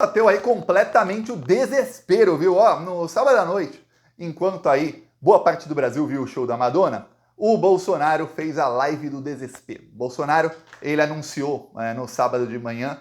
Bateu aí completamente o desespero, viu? Ó, no sábado à noite, enquanto aí boa parte do Brasil viu o show da Madonna, o Bolsonaro fez a live do desespero. Bolsonaro, ele anunciou no sábado de manhã,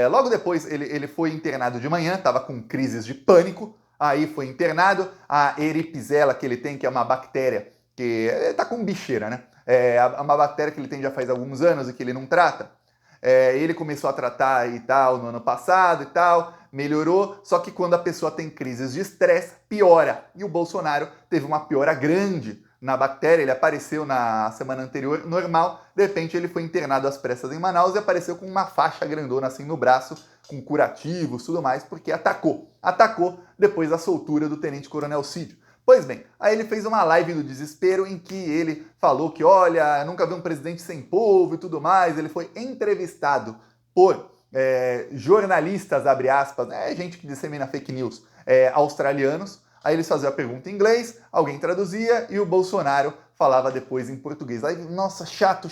logo depois ele foi internado de manhã, estava com crises de pânico, aí foi internado, a eripizela que ele tem, que é uma bactéria que tá com bicheira, né? É uma bactéria que ele tem já faz alguns anos e que ele não trata. Ele começou a tratar e tal no ano passado e tal, melhorou, só que quando a pessoa tem crises de estresse, piora. E o Bolsonaro teve uma piora grande na bactéria, ele apareceu na semana anterior normal, de repente ele foi internado às pressas em Manaus e apareceu com uma faixa grandona assim no braço, com curativos e tudo mais, porque atacou depois da soltura do tenente-coronel Cídio. Pois bem, aí ele fez uma live do desespero em que ele falou que, olha, nunca vi um presidente sem povo e tudo mais. Ele foi entrevistado por jornalistas, abre aspas, gente que dissemina fake news, australianos. Aí eles faziam a pergunta em inglês, alguém traduzia e o Bolsonaro falava depois em português. Aí, nossa, chato.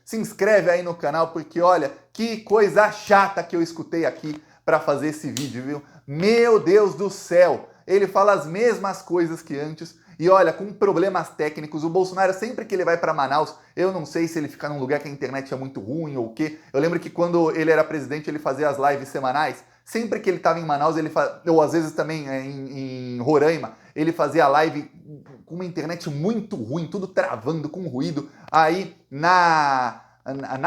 Se inscreve aí no canal porque, olha, que coisa chata que eu escutei aqui para fazer esse vídeo, viu? Meu Deus do céu! Ele fala as mesmas coisas que antes e olha, com problemas técnicos, o Bolsonaro sempre que ele vai para Manaus, eu não sei se ele fica num lugar que a internet é muito ruim ou o quê. Eu lembro que quando ele era presidente, ele fazia as lives semanais, sempre que ele estava em Manaus, ou às vezes também em Roraima, ele fazia live com uma internet muito ruim, tudo travando, com ruído. Aí na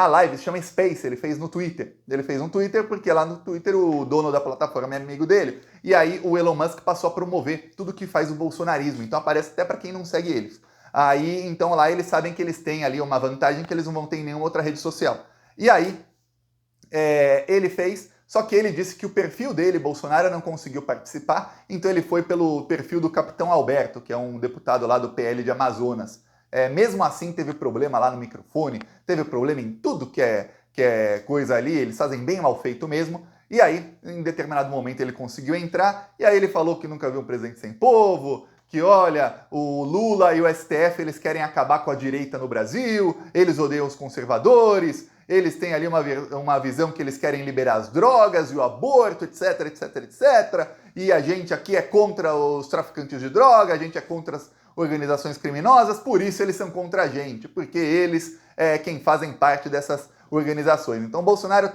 live, se chama Space, ele fez no Twitter. Ele fez um Twitter porque lá no Twitter o dono da plataforma é amigo dele. E aí o Elon Musk passou a promover tudo que faz o bolsonarismo. Então aparece até para quem não segue eles. Aí, então lá eles sabem que eles têm ali uma vantagem que eles não vão ter em nenhuma outra rede social. E aí, ele fez, só que ele disse que o perfil dele, Bolsonaro, não conseguiu participar, então ele foi pelo perfil do Capitão Alberto, que é um deputado lá do PL de Amazonas. Mesmo assim teve problema lá no microfone, teve problema em tudo que é coisa ali, eles fazem bem mal feito mesmo. E aí, em determinado momento, ele conseguiu entrar, e aí ele falou que nunca viu um presidente sem povo, que olha, o Lula e o STF, eles querem acabar com a direita no Brasil, eles odeiam os conservadores, eles têm ali uma visão que eles querem liberar as drogas e o aborto, etc. E a gente aqui é contra os traficantes de droga, a gente é contra as organizações criminosas, por isso eles são contra a gente, porque eles quem fazem parte dessas organizações. Então o Bolsonaro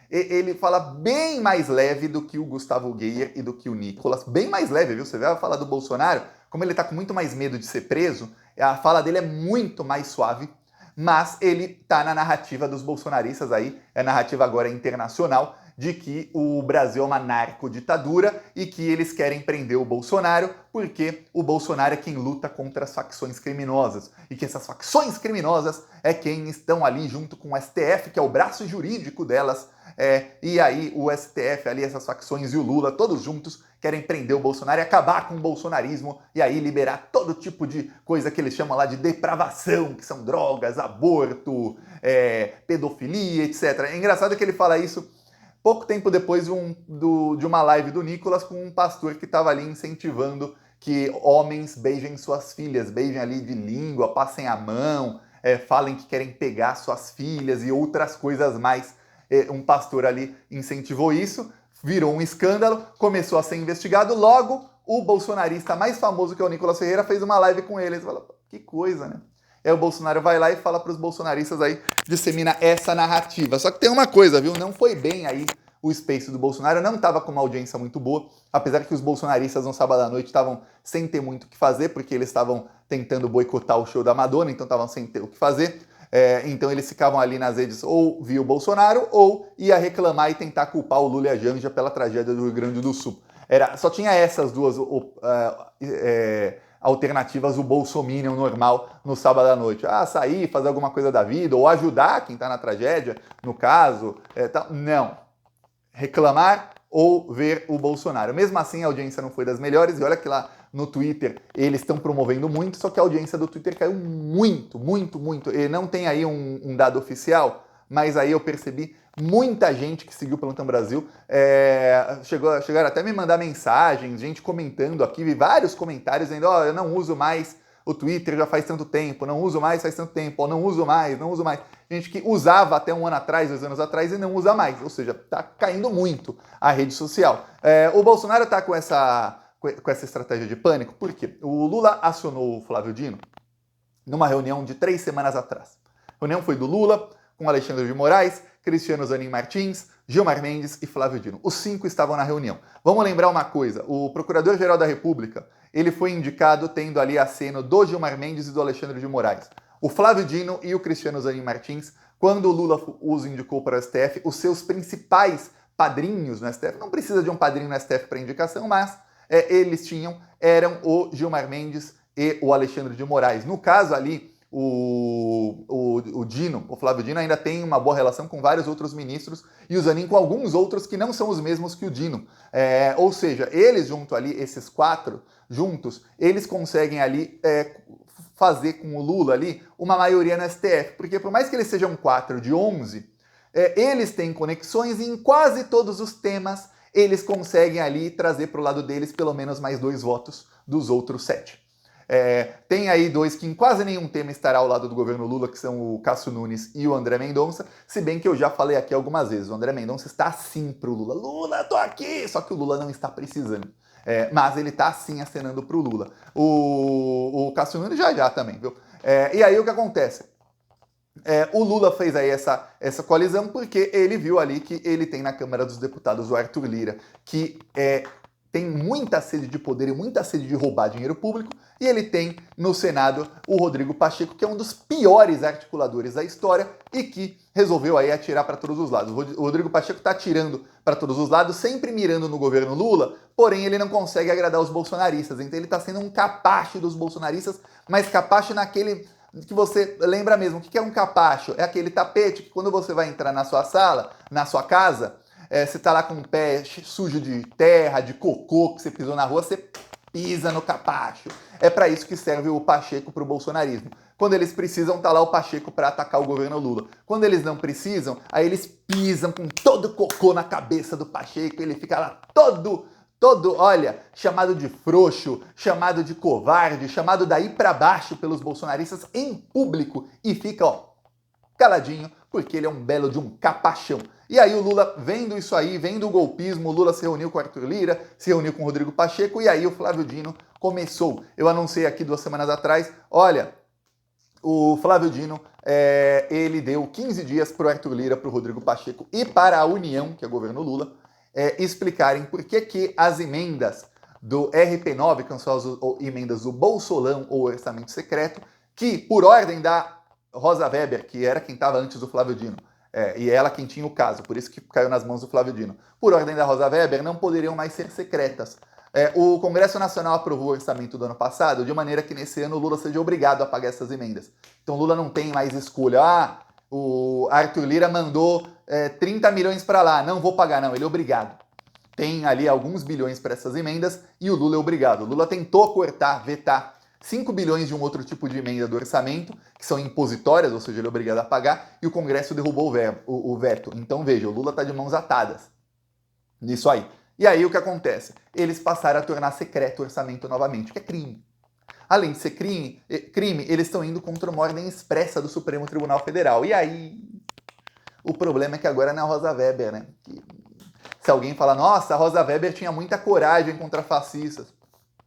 ele fala bem mais leve do que o Gustavo Geyer e do que o Nicolas, bem mais leve, viu? Você vai falar do Bolsonaro, como ele tá com muito mais medo de ser preso, a fala dele é muito mais suave, mas ele tá na narrativa dos bolsonaristas aí, a narrativa agora internacional, de que o Brasil é uma narcoditadura e que eles querem prender o Bolsonaro porque o Bolsonaro é quem luta contra as facções criminosas e que essas facções criminosas é quem estão ali junto com o STF, que é o braço jurídico delas, e aí o STF ali, essas facções e o Lula, todos juntos, querem prender o Bolsonaro e acabar com o bolsonarismo e aí liberar todo tipo de coisa que eles chamam lá de depravação, que são drogas, aborto, pedofilia, etc. É engraçado que ele fala isso pouco tempo depois de uma live do Nicolas com um pastor que estava ali incentivando que homens beijem suas filhas, beijem ali de língua, passem a mão, falem que querem pegar suas filhas e outras coisas mais. Um pastor ali incentivou isso, virou um escândalo, começou a ser investigado, logo o bolsonarista mais famoso, que é o Nicolas Ferreira, fez uma live com ele. Você fala, que coisa, né? O Bolsonaro vai lá e fala para os bolsonaristas aí, dissemina essa narrativa. Só que tem uma coisa, viu? Não foi bem aí o Space do Bolsonaro, não estava com uma audiência muito boa, apesar que os bolsonaristas no sábado à noite estavam sem ter muito o que fazer, porque eles estavam tentando boicotar o show da Madonna, então estavam sem ter o que fazer. Então eles ficavam ali nas redes ou via o Bolsonaro ou ia reclamar e tentar culpar o Lula e a Janja pela tragédia do Rio Grande do Sul. Só tinha essas duas alternativas, o bolsominion normal no sábado à noite. Sair, fazer alguma coisa da vida, ou ajudar quem está na tragédia, no caso. Não. Reclamar ou ver o Bolsonaro. Mesmo assim, a audiência não foi das melhores, e olha que lá no Twitter eles estão promovendo muito, só que a audiência do Twitter caiu muito. E não tem aí um dado oficial, mas aí eu percebi muita gente que seguiu o Plantão Brasil, chegaram até a me mandar mensagens, gente comentando aqui, vi vários comentários dizendo, eu não uso mais o Twitter já faz tanto tempo, não uso mais faz tanto tempo, não uso mais. gente que usava até um ano atrás, 2 anos atrás, e não usa mais. Ou seja, está caindo muito a rede social. O Bolsonaro está com essa estratégia de pânico, por quê? O Lula acionou o Flávio Dino numa reunião de 3 semanas atrás. A reunião foi do Lula com Alexandre de Moraes, Cristiano Zanin Martins, Gilmar Mendes e Flávio Dino. Os 5 estavam na reunião. Vamos lembrar uma coisa, o Procurador-Geral da República, ele foi indicado tendo ali aceno do Gilmar Mendes e do Alexandre de Moraes. O Flávio Dino e o Cristiano Zanin Martins, quando o Lula os indicou para o STF, os seus principais padrinhos no STF, não precisa de um padrinho no STF para indicação, mas eles eram o Gilmar Mendes e o Alexandre de Moraes. No caso ali, o Dino, o Flávio Dino, ainda tem uma boa relação com vários outros ministros e o Zanin com alguns outros que não são os mesmos que o Dino. Ou seja, eles junto ali, esses 4 juntos, eles conseguem ali fazer com o Lula ali uma maioria no STF, porque por mais que eles sejam 4 de 11, eles têm conexões e em quase todos os temas eles conseguem ali trazer para o lado deles pelo menos mais 2 votos dos outros 7. Tem aí 2 que em quase nenhum tema estará ao lado do governo Lula, que são o Cássio Nunes e o André Mendonça, se bem que eu já falei aqui algumas vezes, o André Mendonça está sim pro Lula. Lula, tô aqui! Só que o Lula não está precisando. Mas ele está sim acenando pro Lula. O Cássio Nunes já também, viu? E aí o que acontece? O Lula fez aí essa coalizão porque ele viu ali que ele tem na Câmara dos Deputados o Arthur Lira, que tem muita sede de poder e muita sede de roubar dinheiro público, e ele tem no Senado o Rodrigo Pacheco, que é um dos piores articuladores da história e que resolveu aí atirar para todos os lados. O Rodrigo Pacheco está atirando para todos os lados, sempre mirando no governo Lula, porém ele não consegue agradar os bolsonaristas, então ele está sendo um capacho dos bolsonaristas, mas capacho naquele que você lembra mesmo. O que é um capacho? É aquele tapete que quando você vai entrar na sua sala, na sua casa, você tá lá com o pé sujo de terra, de cocô que você pisou na rua, você pisa no capacho. É para isso que serve o Pacheco pro bolsonarismo. Quando eles precisam, tá lá o Pacheco para atacar o governo Lula. Quando eles não precisam, aí eles pisam com todo o cocô na cabeça do Pacheco, ele fica lá todo, olha, chamado de frouxo, chamado de covarde, chamado daí para baixo pelos bolsonaristas em público e fica, caladinho, porque ele é um belo de um capachão. E aí o Lula, vendo isso aí, vendo o golpismo, o Lula se reuniu com o Arthur Lira, se reuniu com o Rodrigo Pacheco, e aí o Flávio Dino começou. Eu anunciei aqui 2 semanas atrás, olha, o Flávio Dino, ele deu 15 dias para o Arthur Lira, para o Rodrigo Pacheco e para a União, que é o governo Lula, explicarem por que as emendas do RP9, que são as emendas do Bolsolão ou Orçamento Secreto, que por ordem da Rosa Weber, que era quem estava antes do Flávio Dino, e ela quem tinha o caso, por isso que caiu nas mãos do Flávio Dino, por ordem da Rosa Weber, não poderiam mais ser secretas. O Congresso Nacional aprovou o orçamento do ano passado de maneira que nesse ano o Lula seja obrigado a pagar essas emendas. Então o Lula não tem mais escolha. O Arthur Lira mandou 30 milhões para lá, não vou pagar não, ele é obrigado. Tem ali alguns bilhões para essas emendas e o Lula é obrigado. O Lula tentou cortar, vetar 5 bilhões de um outro tipo de emenda do orçamento, que são impositórias, ou seja, ele é obrigado a pagar, e o Congresso derrubou o veto. Então veja, o Lula está de mãos atadas nisso aí. E aí o que acontece? Eles passaram a tornar secreto o orçamento novamente, que é crime. Além de ser crime, eles estão indo contra uma ordem expressa do Supremo Tribunal Federal. E aí, o problema é que agora não é a Rosa Weber, né? Se alguém fala, nossa, a Rosa Weber tinha muita coragem contra fascistas.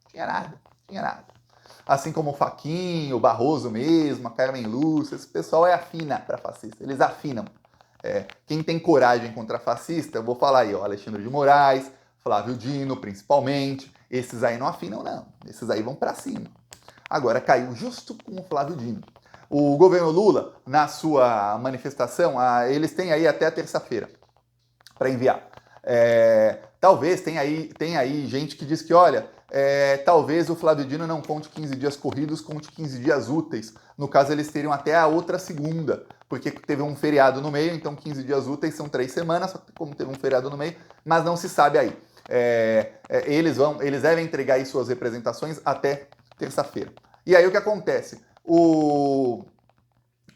Tinha nada. Assim como o Fachin, o Barroso mesmo, a Carmen Lúcia, esse pessoal afina para fascista, eles afinam. Quem tem coragem contra fascista, eu vou falar aí, Alexandre de Moraes, Flávio Dino, principalmente, esses aí não afinam não, esses aí vão para cima. Agora caiu justo com o Flávio Dino. O governo Lula, na sua manifestação, eles têm aí até a terça-feira para enviar. Talvez tem aí gente que diz que, olha, talvez o Flávio Dino não conte 15 dias corridos, conte 15 dias úteis. No caso, eles teriam até a outra segunda, porque teve um feriado no meio, então 15 dias úteis são 3 semanas, só que como teve um feriado no meio, mas não se sabe aí. Eles devem entregar aí suas representações até terça-feira. E aí o que acontece? O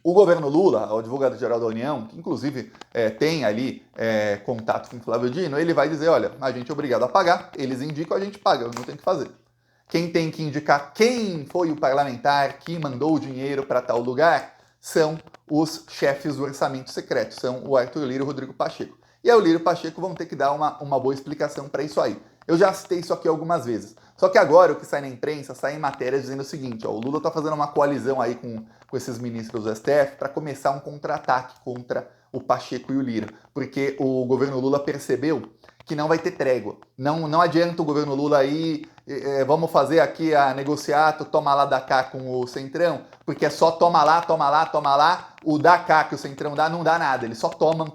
governo Lula, o advogado-geral da União, que inclusive tem ali contato com o Flávio Dino, ele vai dizer, olha, a gente é obrigado a pagar, eles indicam, a gente paga, não tem o que fazer. Quem tem que indicar quem foi o parlamentar que mandou o dinheiro para tal lugar são os chefes do orçamento secreto, são o Arthur Lira e o Rodrigo Pacheco. E aí o Lira e o Pacheco vão ter que dar uma boa explicação para isso aí. Eu já citei isso aqui algumas vezes. Só que agora o que sai na imprensa, sai em matéria dizendo o seguinte, ó, o Lula está fazendo uma coalizão aí com esses ministros do STF para começar um contra-ataque contra o Pacheco e o Lira. Porque o governo Lula percebeu que não vai ter trégua. Não adianta o governo Lula aí, vamos fazer aqui a negociato, toma lá, dá cá com o Centrão, porque é só toma lá, toma lá, toma lá, o dá cá que o Centrão dá não dá nada, eles só tomam,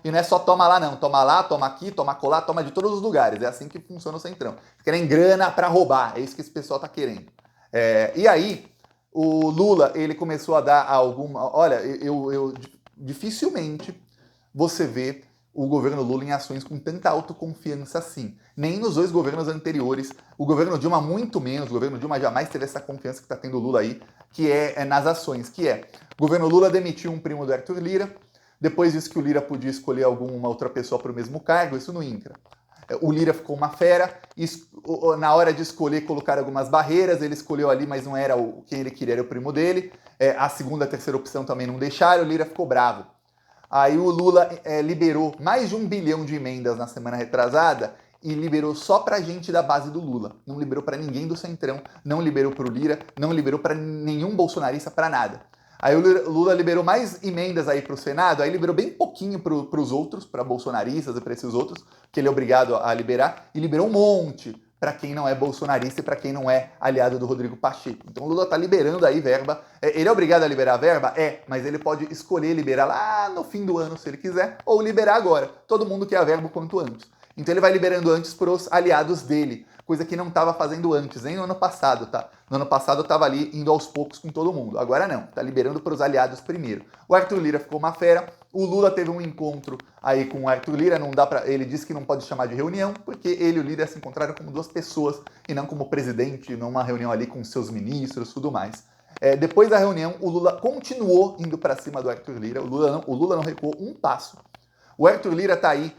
e não é só toma lá não, toma lá, toma aqui, toma colar, toma de todos os lugares, é assim que funciona o Centrão. Querem grana para roubar, é isso que esse pessoal tá querendo. E aí, o Lula, ele começou a dar alguma... Olha, eu dificilmente você vê o governo Lula em ações com tanta autoconfiança assim. Nem nos dois governos anteriores. O governo Dilma muito menos. O governo Dilma jamais teve essa confiança que está tendo o Lula aí, que é nas ações. O governo Lula demitiu um primo do Arthur Lira, depois disse que o Lira podia escolher alguma outra pessoa para o mesmo cargo, isso no INCRA. O Lira ficou uma fera, na hora de escolher colocar algumas barreiras, ele escolheu ali, mas não era quem ele queria, era o primo dele. A segunda, a terceira opção também não deixaram, o Lira ficou bravo. Aí o Lula liberou mais de 1 bilhão de emendas na semana retrasada e liberou só pra gente da base do Lula. Não liberou pra ninguém do Centrão, não liberou pro Lira, não liberou pra nenhum bolsonarista, pra nada. Aí o Lula liberou mais emendas aí pro Senado, aí liberou bem pouquinho pros outros, pra bolsonaristas e pra esses outros, que ele é obrigado a liberar, e liberou um monte para quem não é bolsonarista e para quem não é aliado do Rodrigo Pacheco. Então o Lula está liberando aí verba. Ele é obrigado a liberar verba? Mas ele pode escolher liberar lá no fim do ano, se ele quiser, ou liberar agora. Todo mundo quer a verba o quanto antes. Então ele vai liberando antes para os aliados dele, coisa que não estava fazendo antes, nem no ano passado, tá? No ano passado estava ali indo aos poucos com todo mundo. Agora não, tá liberando para os aliados primeiro. O Arthur Lira ficou uma fera. O Lula teve um encontro aí com o Arthur Lira, ele disse que não pode chamar de reunião, porque ele e o Lira se encontraram como duas pessoas e não como presidente, numa reunião ali com seus ministros e tudo mais. Depois da reunião, o Lula continuou indo para cima do Arthur Lira, o Lula não recuou um passo. O Arthur Lira tá aí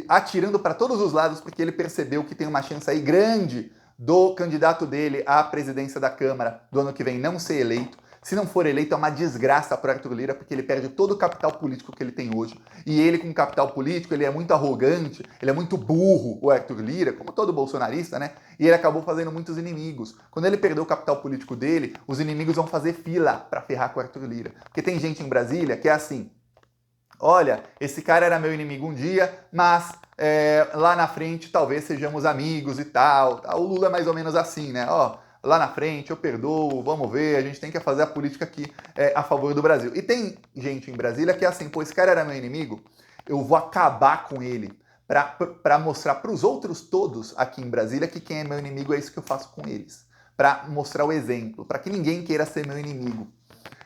atirando para todos os lados, porque ele percebeu que tem uma chance aí grande do candidato dele à presidência da Câmara do ano que vem não ser eleito. Se não for eleito, é uma desgraça para Arthur Lira, porque ele perde todo o capital político que ele tem hoje. E ele, com capital político, ele é muito arrogante, ele é muito burro, o Arthur Lira, como todo bolsonarista, né? E ele acabou fazendo muitos inimigos. Quando ele perdeu o capital político dele, os inimigos vão fazer fila para ferrar com o Arthur Lira. Porque tem gente em Brasília que é assim: olha, esse cara era meu inimigo um dia, mas lá na frente talvez sejamos amigos e tal. O Lula é mais ou menos assim, né? Lá na frente eu perdoo, vamos ver, a gente tem que fazer a política aqui a favor do Brasil. E tem gente em Brasília que é assim, pô, esse cara era meu inimigo, eu vou acabar com ele para mostrar para os outros todos aqui em Brasília que quem é meu inimigo é isso que eu faço com eles. Para mostrar o exemplo, para que ninguém queira ser meu inimigo.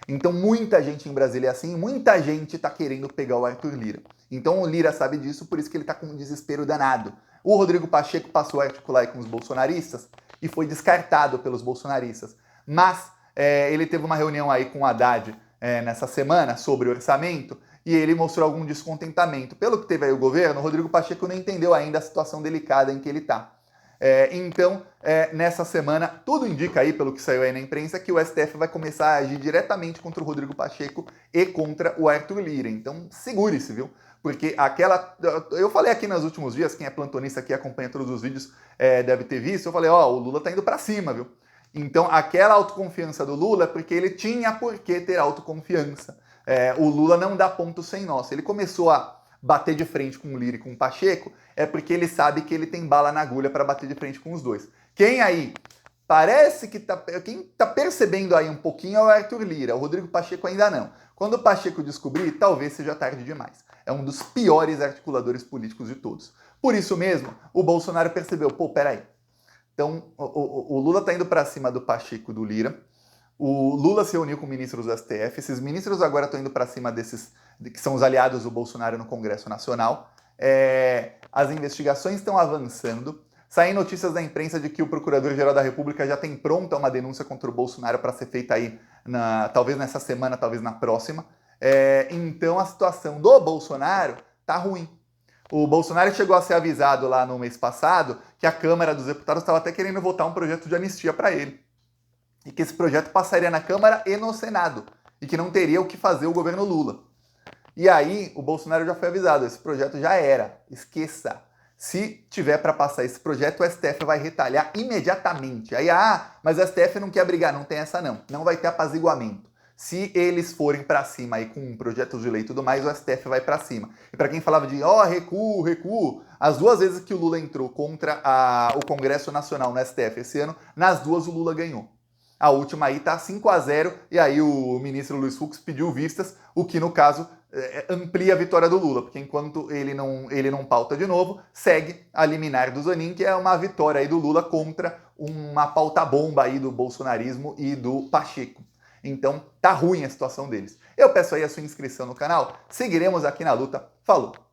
Então muita gente em Brasília é assim, muita gente tá querendo pegar o Arthur Lira. Então o Lira sabe disso, por isso que ele tá com um desespero danado. O Rodrigo Pacheco passou a articular aí com os bolsonaristas e foi descartado pelos bolsonaristas. Mas ele teve uma reunião aí com o Haddad nessa semana sobre orçamento e ele mostrou algum descontentamento. Pelo que teve aí o governo, o Rodrigo Pacheco não entendeu ainda a situação delicada em que ele tá. Então, nessa semana, tudo indica aí, pelo que saiu aí na imprensa, que o STF vai começar a agir diretamente contra o Rodrigo Pacheco e contra o Arthur Lira. Então, segure-se, viu? Porque eu falei aqui nos últimos dias, quem é plantonista aqui acompanha todos os vídeos deve ter visto, eu falei, o Lula tá indo pra cima, viu? Então, aquela autoconfiança do Lula é porque ele tinha por que ter autoconfiança. O Lula não dá ponto sem nó. Se ele começou a bater de frente com o Lira e com o Pacheco, é porque ele sabe que ele tem bala na agulha para bater de frente com os dois. Quem aí parece que quem tá percebendo aí um pouquinho é o Arthur Lira, o Rodrigo Pacheco ainda não. Quando o Pacheco descobrir, talvez seja tarde demais. É um dos piores articuladores políticos de todos. Por isso mesmo, o Bolsonaro percebeu, peraí. Então, o Lula tá indo para cima do Pacheco e do Lira. O Lula se reuniu com ministros do STF. Esses ministros agora estão indo para cima desses que são os aliados do Bolsonaro no Congresso Nacional. As investigações estão avançando. Saem notícias da imprensa de que o Procurador-Geral da República já tem pronta uma denúncia contra o Bolsonaro para ser feita aí, talvez nessa semana, talvez na próxima. Então a situação do Bolsonaro tá ruim. O Bolsonaro chegou a ser avisado lá no mês passado que a Câmara dos Deputados estava até querendo votar um projeto de anistia para ele. E que esse projeto passaria na Câmara e no Senado. e que não teria o que fazer o governo Lula. E aí o Bolsonaro já foi avisado, esse projeto já era, esqueça. Se tiver para passar esse projeto, o STF vai retalhar imediatamente. Aí, mas o STF não quer brigar, não tem essa não. Não vai ter apaziguamento. Se eles forem para cima aí com projetos de lei e tudo mais, o STF vai para cima. E para quem falava de, recuo, recuo, as 2 vezes que o Lula entrou contra o Congresso Nacional no STF esse ano, nas 2 o Lula ganhou. A última aí tá 5-0 e aí o ministro Luiz Fux pediu vistas, o que no caso amplia a vitória do Lula, porque enquanto ele não pauta de novo, segue a liminar do Zanin, que é uma vitória aí do Lula contra uma pauta bomba aí do bolsonarismo e do Pacheco. Então tá ruim a situação deles. Eu peço aí a sua inscrição no canal, seguiremos aqui na luta. Falou!